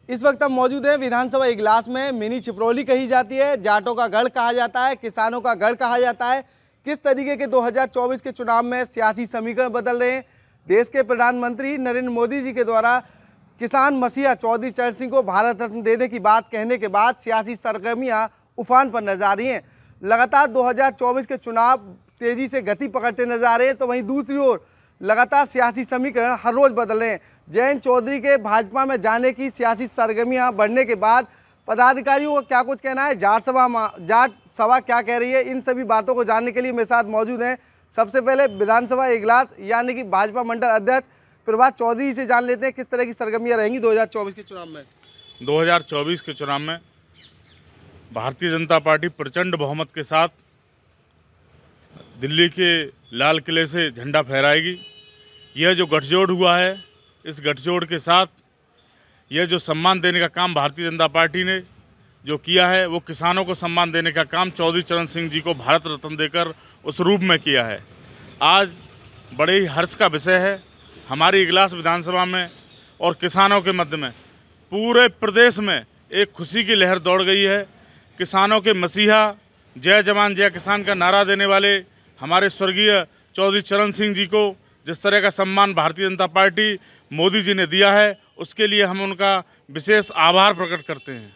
इस वक्त हम मौजूद हैं विधानसभा इजलास में। मिनी छिपरौली कही जाती है, जाटों का गढ़ कहा जाता है, किसानों का गढ़ कहा जाता है। किस तरीके के 2024 के चुनाव में सियासी समीकरण बदल रहे हैं। देश के प्रधानमंत्री नरेंद्र मोदी जी के द्वारा किसान मसीहा चौधरी चरण सिंह को भारत रत्न देने की बात कहने के बाद सियासी सरगर्मियां उफान पर नजर आ रही हैं। लगातार 2024 के चुनाव तेजी से गति पकड़ते नजर आ रहे हैं, तो वहीं दूसरी ओर लगातार सियासी समीकरण हर रोज बदल रहे हैं। जयंत चौधरी के भाजपा में जाने की सियासी सरगर्मियां बढ़ने के बाद पदाधिकारियों का क्या कुछ कहना है, जाट सभा क्या कह रही है, इन सभी बातों को जानने के लिए मेरे साथ मौजूद हैं सबसे पहले विधानसभा इजलास यानी कि भाजपा मंडल अध्यक्ष प्रभात चौधरी से जान लेते हैं किस तरह की सरगर्मियां रहेंगी 2024 के चुनाव में। 2024 के चुनाव में भारतीय जनता पार्टी प्रचंड बहुमत के साथ दिल्ली के लाल किले से झंडा फहराएगी। यह जो गठजोड़ हुआ है, इस गठजोड़ के साथ यह जो सम्मान देने का काम भारतीय जनता पार्टी ने जो किया है, वो किसानों को सम्मान देने का काम चौधरी चरण सिंह जी को भारत रत्न देकर उस रूप में किया है। आज बड़े ही हर्ष का विषय है हमारी इजलास विधानसभा में और किसानों के मध्य में पूरे प्रदेश में एक खुशी की लहर दौड़ गई है। किसानों के मसीहा जय जवान जय किसान का नारा देने वाले हमारे स्वर्गीय चौधरी चरण सिंह जी को जिस तरह का सम्मान भारतीय जनता पार्टी मोदी जी ने दिया है, उसके लिए हम उनका विशेष आभार प्रकट करते हैं।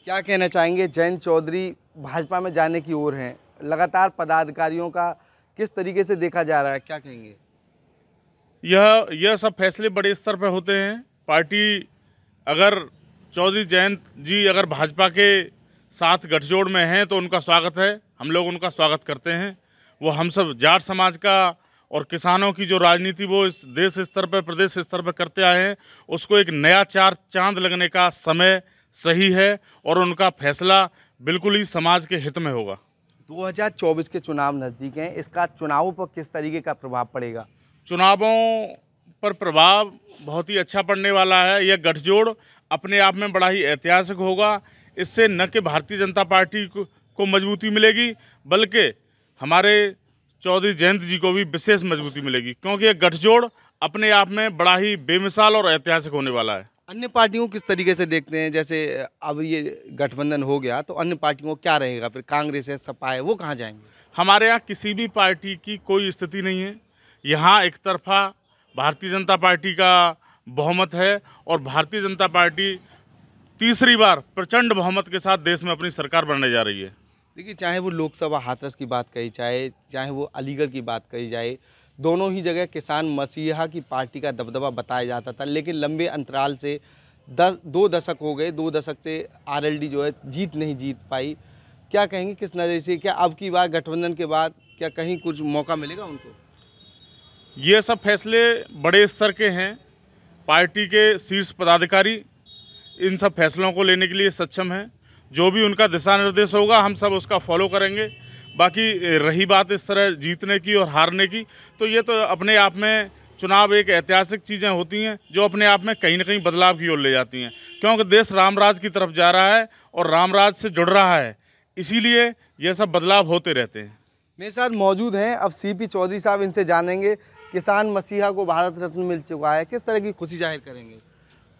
क्या कहना चाहेंगे, जयंत चौधरी भाजपा में जाने की ओर हैं, लगातार पदाधिकारियों का किस तरीके से देखा जा रहा है, क्या कहेंगे? यह सब फैसले बड़े स्तर पर होते हैं। पार्टी अगर चौधरी जयंत जी अगर भाजपा के साथ गठजोड़ में हैं तो उनका स्वागत है, हम लोग उनका स्वागत करते हैं। वो हम सब जाट समाज का और किसानों की जो राजनीति वो इस देश स्तर पर प्रदेश स्तर पर करते आए हैं, उसको एक नया चांद लगने का समय सही है और उनका फैसला बिल्कुल ही समाज के हित में होगा। 2024 के चुनाव नज़दीक हैं, इसका चुनावों पर किस तरीके का प्रभाव पड़ेगा? चुनावों पर प्रभाव बहुत ही अच्छा पड़ने वाला है। यह गठजोड़ अपने आप में बड़ा ही ऐतिहासिक होगा। इससे न कि भारतीय जनता पार्टी को मजबूती मिलेगी, बल्कि हमारे चौधरी जयंत जी को भी विशेष मजबूती मिलेगी, क्योंकि यह गठजोड़ अपने आप में बड़ा ही बेमिसाल और ऐतिहासिक होने वाला है। अन्य पार्टियों को किस तरीके से देखते हैं? जैसे अब ये गठबंधन हो गया तो अन्य पार्टियों को क्या रहेगा, फिर कांग्रेस है, सपा है, वो कहाँ जाएंगे? हमारे यहाँ किसी भी पार्टी की कोई स्थिति नहीं है। यहाँ एक तरफा भारतीय जनता पार्टी का बहुमत है और भारतीय जनता पार्टी तीसरी बार प्रचंड बहुमत के साथ देश में अपनी सरकार बनने जा रही है। देखिए, चाहे वो लोकसभा हाथरस की बात कही जाए, चाहे वो अलीगढ़ की बात कही जाए, दोनों ही जगह किसान मसीहा की पार्टी का दबदबा बताया जाता था, लेकिन लंबे अंतराल से 2 दशक हो गए, 2 दशक से आरएलडी जो है नहीं जीत पाई। क्या कहेंगे किस नज़र से, क्या अब की बार गठबंधन के बाद क्या कहीं कुछ मौका मिलेगा उनको? ये सब फैसले बड़े स्तर के हैं। पार्टी के शीर्ष पदाधिकारी इन सब फैसलों को लेने के लिए सक्षम हैं। जो भी उनका दिशा निर्देश होगा हम सब उसका फॉलो करेंगे। बाकी रही बात इस तरह जीतने की और हारने की, तो ये तो अपने आप में चुनाव एक ऐतिहासिक चीज़ें होती हैं जो अपने आप में कहीं ना कहीं बदलाव की ओर ले जाती हैं, क्योंकि देश रामराज की तरफ जा रहा है और रामराज से जुड़ रहा है, इसीलिए ये सब बदलाव होते रहते हैं। मेरे साथ मौजूद हैं अब सीपी चौधरी साहब, इनसे जानेंगे किसान मसीहा को भारत रत्न मिल चुका है, किस तरह की खुशी जाहिर करेंगे?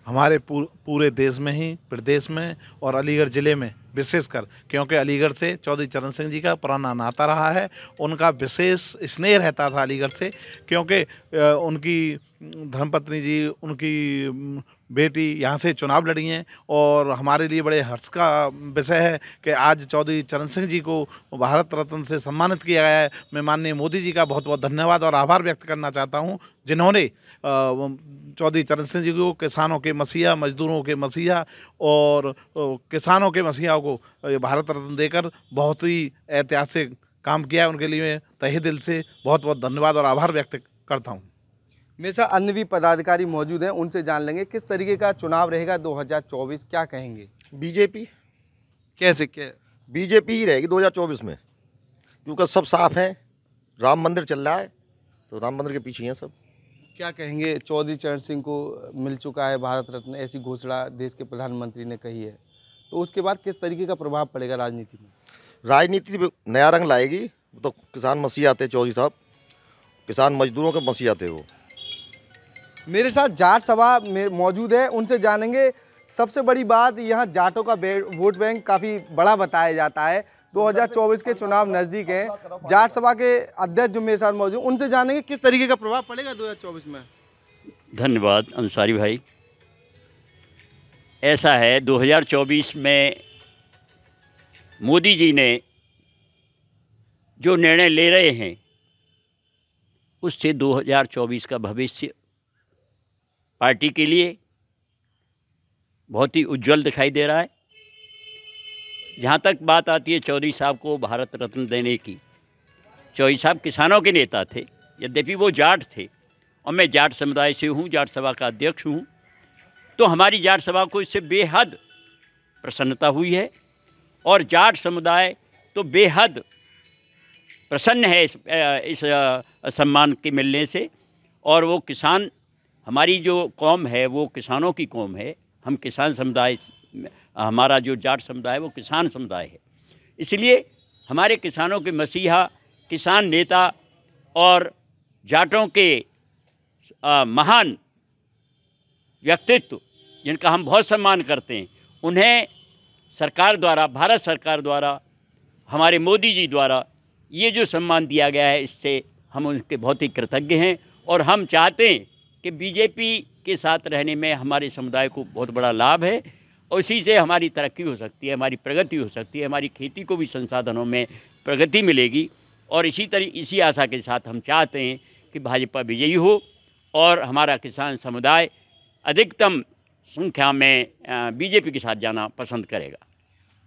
हमारे पूरे देश में ही, प्रदेश में और अलीगढ़ ज़िले में विशेषकर, क्योंकि अलीगढ़ से चौधरी चरण सिंह जी का पुराना नाता रहा है, उनका विशेष स्नेह रहता था अलीगढ़ से, क्योंकि उनकी धर्मपत्नी जी, उनकी बेटी यहाँ से चुनाव लड़ी हैं और हमारे लिए बड़े हर्ष का विषय है कि आज चौधरी चरण सिंह जी को भारत रत्न से सम्मानित किया गया है। मैं माननीय मोदी जी का बहुत बहुत धन्यवाद और आभार व्यक्त करना चाहता हूँ, जिन्होंने चौधरी चरण सिंह जी को किसानों के मसीहा, मजदूरों के मसीहा और किसानों के मसीहा को भारत रत्न देकर बहुत ही ऐतिहासिक काम किया है। उनके लिए मैं तहे दिल से बहुत बहुत धन्यवाद और आभार व्यक्त करता हूँ। मेरे साथ अन्य भी पदाधिकारी मौजूद हैं, उनसे जान लेंगे किस तरीके का चुनाव रहेगा 2024, क्या कहेंगे? बीजेपी कैसे क्या? बीजेपी ही रहेगी 2024 में, क्योंकि सब साफ है। राम मंदिर चल रहा है तो राम मंदिर के पीछे हैं सब। क्या कहेंगे, चौधरी चरण सिंह को मिल चुका है भारत रत्न, ऐसी घोषणा देश के प्रधानमंत्री ने कही है, तो उसके बाद किस तरीके का प्रभाव पड़ेगा राजनीति में? राजनीति नया रंग लाएगी। तो किसान मसीहा आते चौधरी साहब, किसान मजदूरों के मसीहा थे वो। मेरे साथ जाट सभा में मौजूद है, उनसे जानेंगे सबसे बड़ी बात, यहाँ जाटों का वोट बैंक काफ़ी बड़ा बताया जाता है। 2024 के चुनाव नज़दीक हैं। जाट सभा के अध्यक्ष जो मेरे साथ मौजूद, उनसे जानेंगे किस तरीके का प्रभाव पड़ेगा 2024 में। धन्यवाद अंसारी भाई। ऐसा है, 2024 में मोदी जी ने जो निर्णय ले रहे हैं उससे 2024 का भविष्य पार्टी के लिए बहुत ही उज्जवल दिखाई दे रहा है। जहाँ तक बात आती है चौधरी साहब को भारत रत्न देने की, चौधरी साहब किसानों के नेता थे, यद्यपि वो जाट थे और मैं जाट समुदाय से हूँ, जाट सभा का अध्यक्ष हूँ, तो हमारी जाट सभा को इससे बेहद प्रसन्नता हुई है और जाट समुदाय तो बेहद प्रसन्न है इस सम्मान के मिलने से। और वो किसान, हमारी जो कौम है वो किसानों की कौम है। हम किसान समुदाय, हमारा जो जाट समुदाय है वो किसान समुदाय है, इसलिए हमारे किसानों के मसीहा, किसान नेता और जाटों के महान व्यक्तित्व जिनका हम बहुत सम्मान करते हैं, उन्हें सरकार द्वारा, भारत सरकार द्वारा, हमारे मोदी जी द्वारा ये जो सम्मान दिया गया है, इससे हम उनके बहुत ही कृतज्ञ हैं। और हम चाहते हैं कि बीजेपी के साथ रहने में हमारे समुदाय को बहुत बड़ा लाभ है और इसी से हमारी तरक्की हो सकती है, हमारी प्रगति हो सकती है, हमारी खेती को भी संसाधनों में प्रगति मिलेगी। और इसी आशा के साथ हम चाहते हैं कि भाजपा विजयी हो और हमारा किसान समुदाय अधिकतम संख्या में बीजेपी के साथ जाना पसंद करेगा।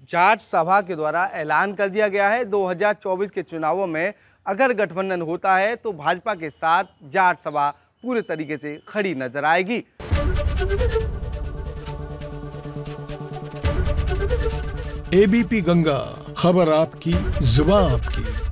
जाट सभा के द्वारा ऐलान कर दिया गया है 2024 के चुनावों में अगर गठबंधन होता है तो भाजपा के साथ जाट सभा पूरे तरीके से खड़ी नजर आएगी। एबीपी गंगा, खबर आपकी, जुबान आपकी।